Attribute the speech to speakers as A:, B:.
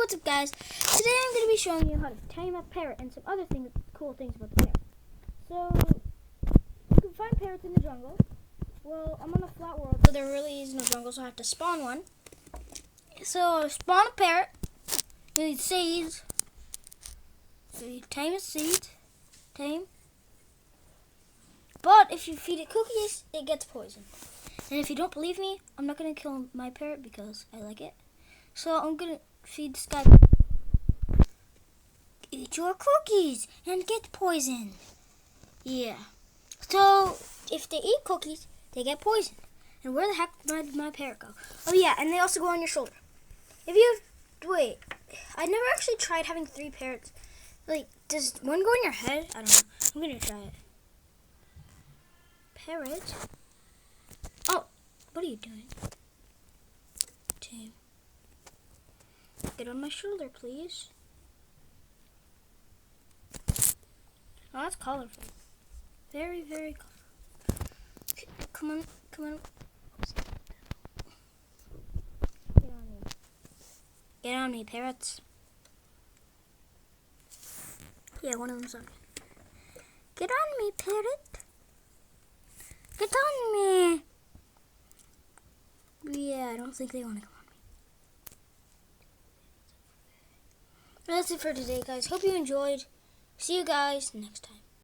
A: what's up, guys? Today I'm going to be showing you how to tame a parrot and some other things, cool things about the parrot. So, you can find parrots in the jungle. Well, I'm on a flat world, so there really is no jungle, so I have to spawn one. So, spawn a parrot. You need seeds. So you tame a seed. Tame. But if you feed it cookies, it gets poisoned. And if you don't believe me, I'm not going to kill my parrot because I like it. So I'm going to feed this guy. Eat your cookies and get poisoned. Yeah. So if they eat cookies, they get poisoned. And where the heck did my parrot go? Oh yeah, and they also go on your shoulder. If you wait, I never actually tried having 3 parrots. Like, does one go in your head? I don't know. I'm going to try it. Parrot. Oh, what are you doing? Tame. Get on my shoulder, please. Oh, that's colorful. Very, very colorful. Come on, come on. Get on me. Get on me, parrots. Yeah, one of them's on me. Get on me, parrot. Get on me. Yeah, I don't think they want to come on me. That's it for today, guys. Hope you enjoyed. See you guys next time.